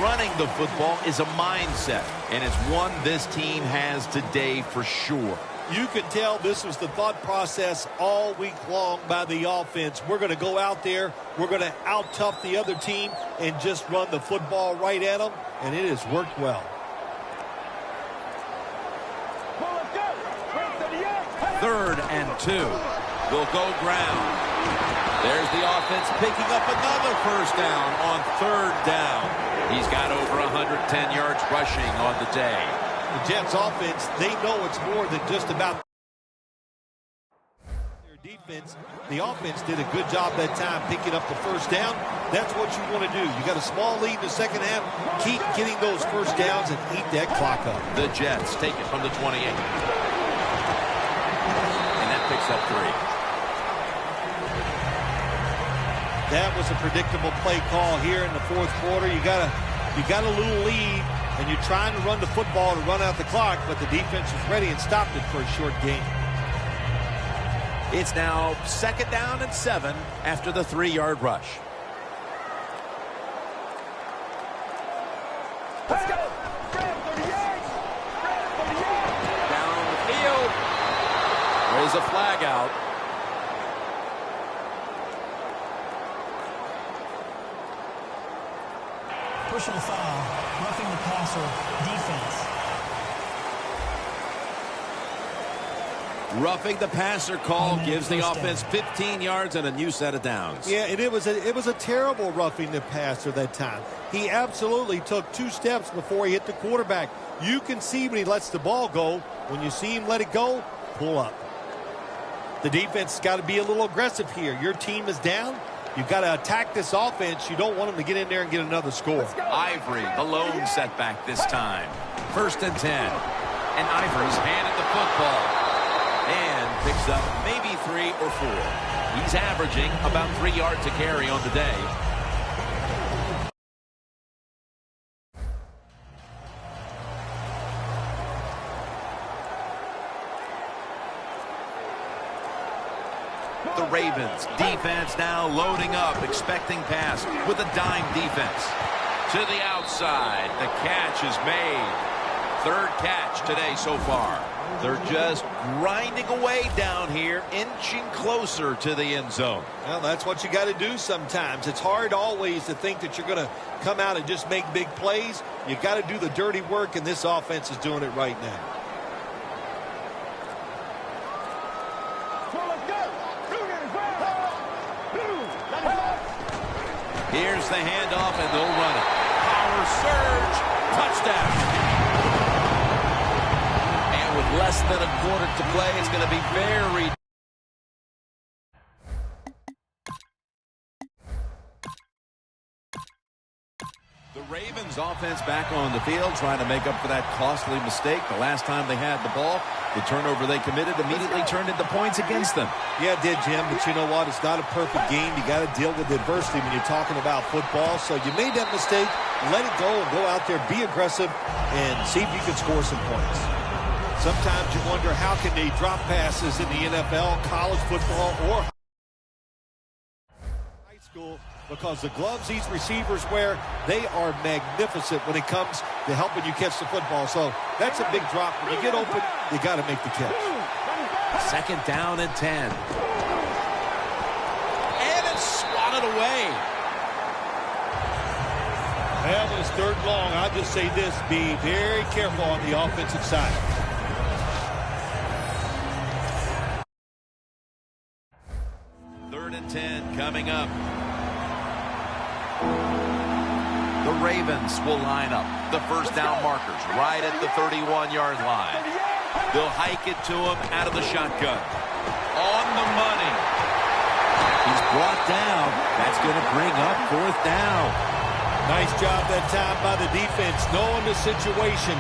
Speaker 1: Running the football is a mindset, and it's one this team has today for sure.
Speaker 2: You can tell this was the thought process all week long by the offense. We're going to go out there. We're going to out-tough the other team and just run the football right at them, and it has worked well.
Speaker 1: Third and 2. Will go ground. There's the offense picking up another first down on third down. He's got over 110 yards rushing on the day.
Speaker 2: The Jets offense, they know it's more than just about their defense. The offense did a good job that time picking up the first down. That's what you want to do. You got a small lead in the second half. Keep getting those first downs and eat that clock up.
Speaker 1: The Jets take it from the 28. And that picks up 3.
Speaker 2: That was a predictable play call here in the fourth quarter. You got a little lead, and you're trying to run the football to run out the clock, but the defense was ready and stopped it for a short gain.
Speaker 1: It's now 2nd down and 7 after the 3-yard rush.
Speaker 3: Let's go.
Speaker 1: Down the field. There's a flag out.
Speaker 4: Personal foul, roughing the passer, defense.
Speaker 5: Roughing the passer call gives the offense 15 yards and a new set of downs.
Speaker 2: Yeah, and it was a terrible roughing the passer that time. He absolutely took 2 steps before he hit the quarterback. You can see when he lets the ball go. When you see him let it go, pull up. The defense has got to be a little aggressive here. Your team is down. You've got to attack this offense. You don't want them to get in there and get another score.
Speaker 1: Ivory, the lone setback this time. 1st and 10. And Ivory's handed the football. And picks up maybe 3 or 4. He's averaging about 3 yards a carry on the day. The Ravens defense now loading up, expecting pass with a dime defense. To the outside, the catch is made. 3rd catch today so far. They're just grinding away down here, inching closer to the end zone.
Speaker 2: Well, that's what you got to do sometimes. It's hard always to think that you're going to come out and just make big plays. You got to do the dirty work, and this offense is doing it right now.
Speaker 1: Here's the handoff, and they'll run it. Power surge, touchdown. With less than a quarter to play, it's going to be very...
Speaker 5: The Ravens offense back on the field trying to make up for that costly mistake. The last time they had the ball, the turnover they committed immediately turned into points against them.
Speaker 2: Yeah, it did, Jim, but you know what? It's not a perfect game. You got to deal with adversity when you're talking about football. So you made that mistake, let it go, and go out there, be aggressive, and see if you can score some points. Sometimes you wonder how can they drop passes in the NFL, college football, or high school, because the gloves these receivers wear, they are magnificent when it comes to helping you catch the football. So that's a big drop. When you get open, you got to make the catch.
Speaker 1: 2nd down and 10. And it's swatted away.
Speaker 2: Well, when it's 3rd and long, I'll just say this, be very careful on the offensive side.
Speaker 1: 3rd and 10 coming up. The Ravens will line up. The 1st down markers right at the 31-yard line. They'll hike it to him out of the shotgun. On the money.
Speaker 5: He's brought down. That's going to bring up 4th down.
Speaker 2: Nice job that time by the defense, knowing the situation.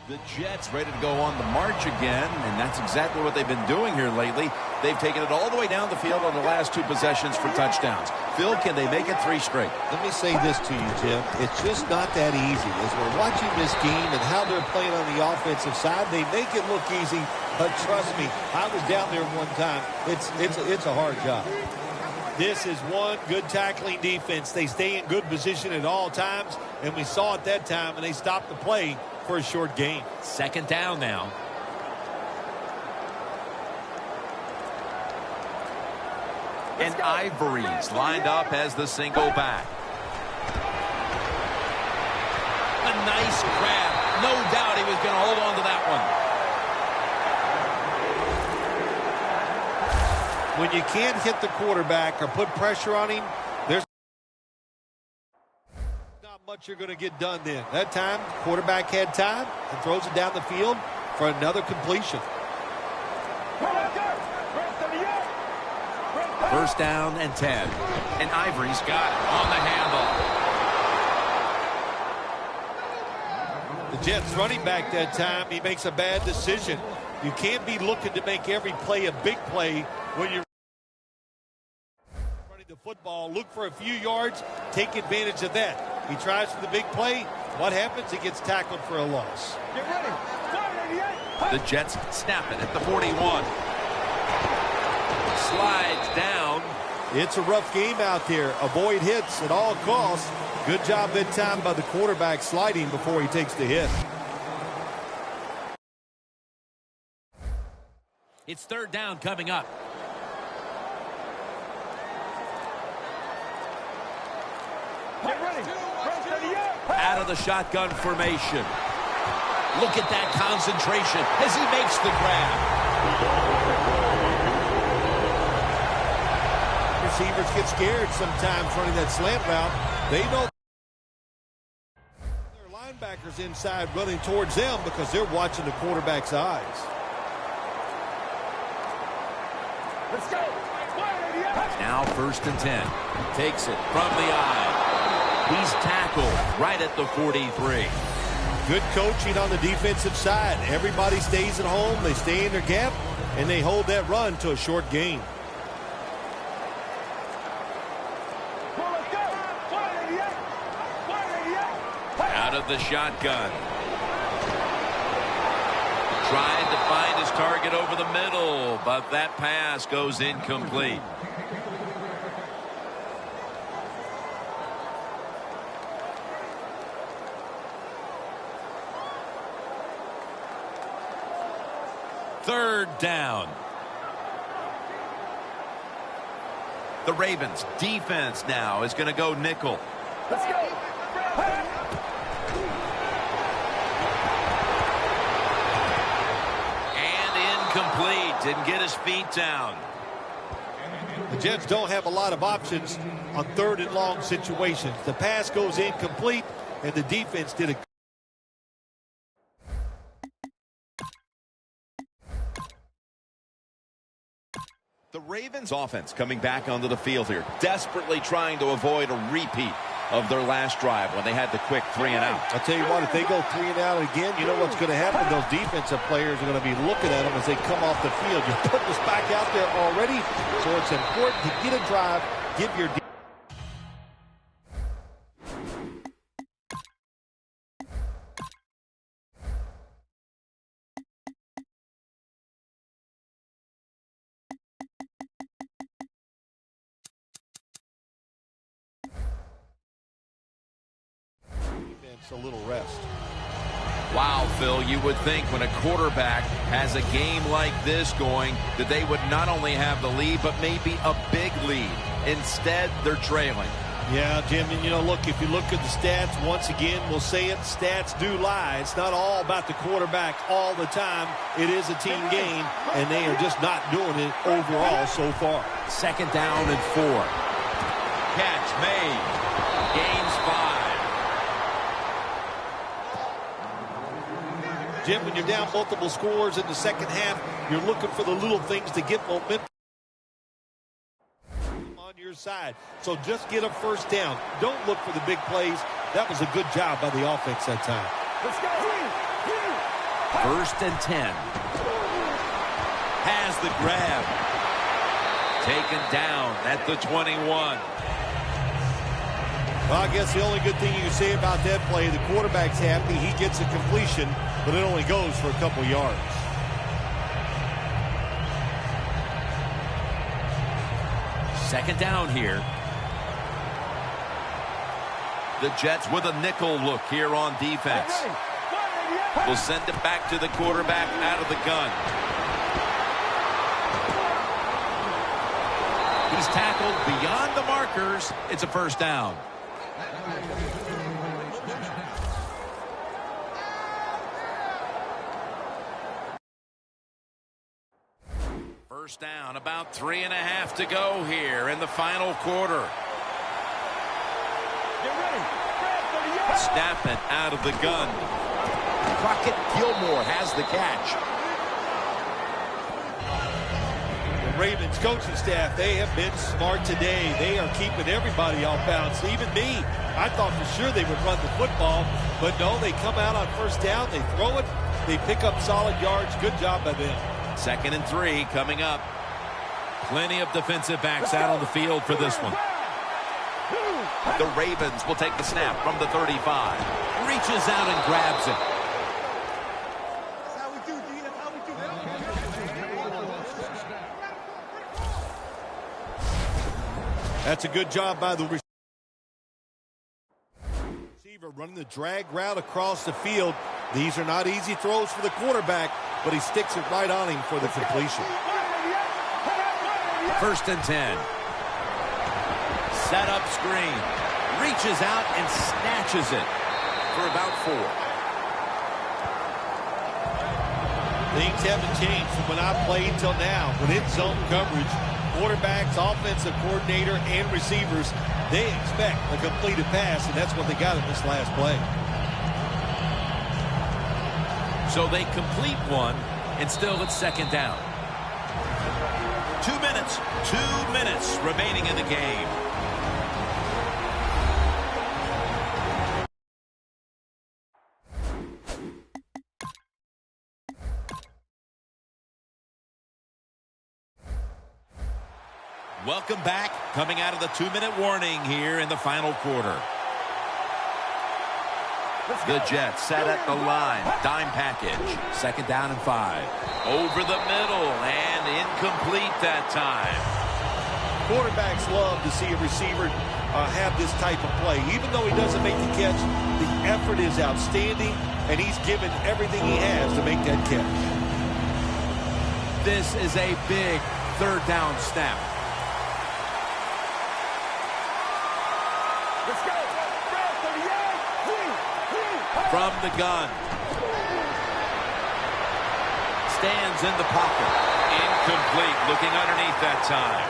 Speaker 5: The Jets ready to go on the march again, and that's exactly what they've been doing here lately. They've taken it all the way down the field on the last 2 possessions for touchdowns. Phil, can they make it 3 straight?
Speaker 2: Let me say this to you, Jim. It's just not that easy. As we're watching this game and how they're playing on the offensive side, they make it look easy, but trust me, I was down there one time. It's a hard job. This is one good tackling defense. They stay in good position at all times, and we saw it that time, and they stopped the play for a short gain.
Speaker 1: 2nd down now. And Ivory's lined up as the single back. A nice grab. No doubt he was going to hold on to that one.
Speaker 2: When you can't hit the quarterback or put pressure on him, there's not much you're going to get done then. That time, quarterback had time and throws it down the field for another completion.
Speaker 1: 1st down and 10. And Ivory's got it on the handoff.
Speaker 2: The Jets running back that time, he makes a bad decision. You can't be looking to make every play a big play when you're running the football. Look for a few yards, take advantage of that. He tries for the big play. What happens? He gets tackled for a loss.
Speaker 3: Get ready.
Speaker 1: The Jets snap it at the 41. Slides down.
Speaker 2: It's a rough game out there. Avoid hits at all costs. Good job that time by the quarterback sliding before he takes the hit.
Speaker 1: It's 3rd down coming up. out of the shotgun formation. Look at that concentration as he makes the grab.
Speaker 2: Receivers get scared sometimes running that slant route. They know their linebackers inside running towards them because they're watching the quarterback's eyes.
Speaker 3: Let's go.
Speaker 1: Now 1st and 10. Takes it from the eye. He's tackled right at the 43.
Speaker 2: Good coaching on the defensive side. Everybody stays at home. They stay in their gap, and they hold that run to a short gain.
Speaker 1: Out of the shotgun. Trying to find his target over the middle, but that pass goes incomplete. Third down. The Ravens defense now is going to go nickel.
Speaker 3: Let's go.
Speaker 1: And incomplete. Didn't get his feet down.
Speaker 2: The Jets don't have a lot of options on 3rd and long situations. The pass goes incomplete, and the defense did a
Speaker 1: The Ravens offense coming back onto the field here, desperately trying to avoid a repeat of their last drive when they had the quick 3 and out.
Speaker 2: I'll tell you what, if they go 3 and out again, you know what's going to happen? Those defensive players are going to be looking at them as they come off the field. You're putting us back out there already, so it's important to get a drive, give your a little rest.
Speaker 1: Wow, Phil, you would think when a quarterback has a game like this going that they would not only have the lead, but maybe a big lead. Instead, they're trailing.
Speaker 2: Yeah, Jim, and you know, look, if you look at the stats, once again, we'll say it, stats do lie. It's not all about the quarterback all the time. It is a team game, and they are just not doing it overall so far.
Speaker 1: 2nd down and 4. Catch made. Gains 5.
Speaker 2: Jim, when you're down multiple scores in the second half, you're looking for the little things to get momentum on your side. So just get a 1st down. Don't look for the big plays. That was a good job by the offense that time.
Speaker 3: Let's go.
Speaker 1: 1st and 10. Has the grab. Taken down at the 21.
Speaker 2: Well, I guess the only good thing you can say about that play, the quarterback's happy. He gets a completion, but it only goes for a couple yards.
Speaker 1: Second down here. The Jets with a nickel look here on defense. Will send it back to the quarterback out of the gun. He's tackled beyond the markers. It's a 1st down. First down, about 3.5 to go here in the final quarter.
Speaker 3: Get ready.
Speaker 1: Snap it out of the gun. Crockett Gilmore has the catch.
Speaker 2: The Ravens coaching staff, they have been smart today. They are keeping everybody off balance. Even me, I thought for sure they would run the football, but no, they come out on 1st down, they throw it, they pick up solid yards. Good job by them.
Speaker 1: 2nd and 3 coming up. Plenty of defensive backs out on the field for this one. The Ravens will take the snap from the 35. Reaches out and grabs it.
Speaker 3: That's how we do, D. That's how we do.
Speaker 2: That's a good job by the receiver running the drag route across the field. These are not easy throws for the quarterback, but he sticks it right on him for the completion.
Speaker 1: 1st and 10. Set up screen. Reaches out and snatches it.
Speaker 2: Things haven't changed from when I played till now. When it's zone coverage, quarterbacks, offensive coordinator, and receivers, they expect a completed pass, and that's what they got in this last play.
Speaker 1: So they complete one, and still it's second down. 2 minutes remaining in the game. Welcome back. Coming out of the 2-minute warning here in the final quarter. The Jets set at the line. Dime package. Second down and 5. Over the middle and incomplete that time.
Speaker 2: Quarterbacks love to see a receiver have this type of play. Even though he doesn't make the catch, the effort is outstanding, and he's given everything he has to make that catch.
Speaker 1: This is a big third down snap.
Speaker 3: Let's go.
Speaker 1: From the gun. Stands in the pocket. Incomplete. Looking underneath that time.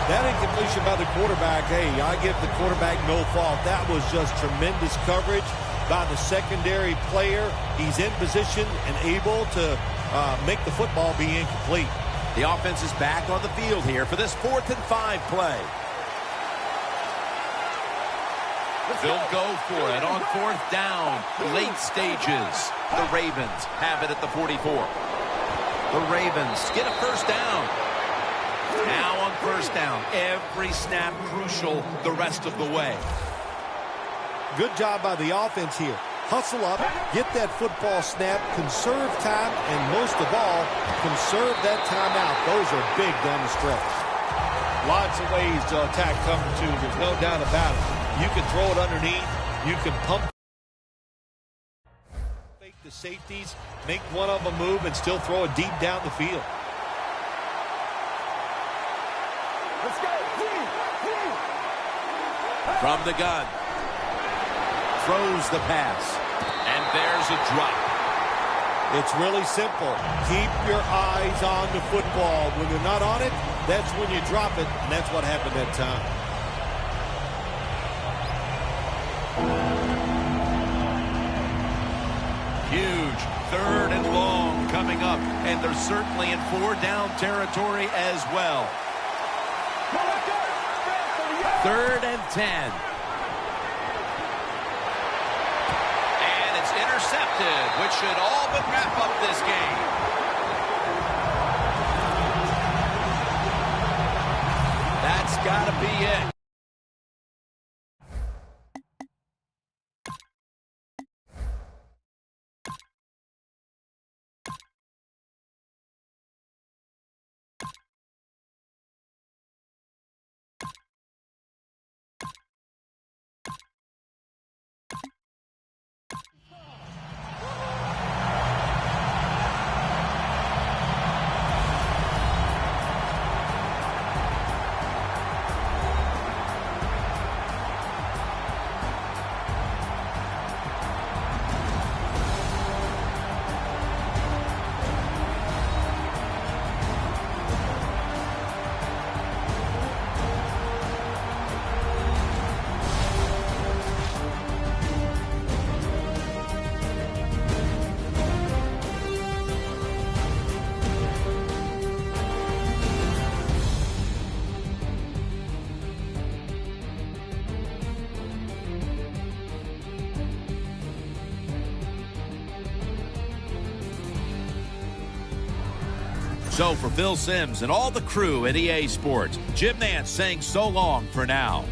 Speaker 2: That incompletion by the quarterback, hey, I give the quarterback no fault. That was just tremendous coverage by the secondary player. He's in position and able to make the football be incomplete.
Speaker 1: The offense is back on the field here for this 4th and 5 play. They'll go for it on 4th down, late stages. The Ravens have it at the 44. The Ravens get a first down. Now on first down, every snap crucial the rest of the way.
Speaker 2: Good job by the offense here. Hustle up, get that football snap, conserve time, and most of all, conserve that timeout. Those are big down the stretch. Lots of ways to attack cover two. There's no doubt about it. You can throw it underneath. You can pump. Fake the safeties, make one of them move, and still throw it deep down the field.
Speaker 3: Let's go.
Speaker 1: From the gun. Throws the pass. And there's a drop.
Speaker 2: It's really simple. Keep your eyes on the football. When you're not on it, that's when you drop it, and that's what happened that time.
Speaker 1: Huge 3rd and long coming up, and they're certainly in 4-down territory as well. 3rd and 10. And it's intercepted, which should all but wrap up this game. That's got to be it. So for Phil Simms and all the crew at EA Sports, Jim Nantz saying so long for now.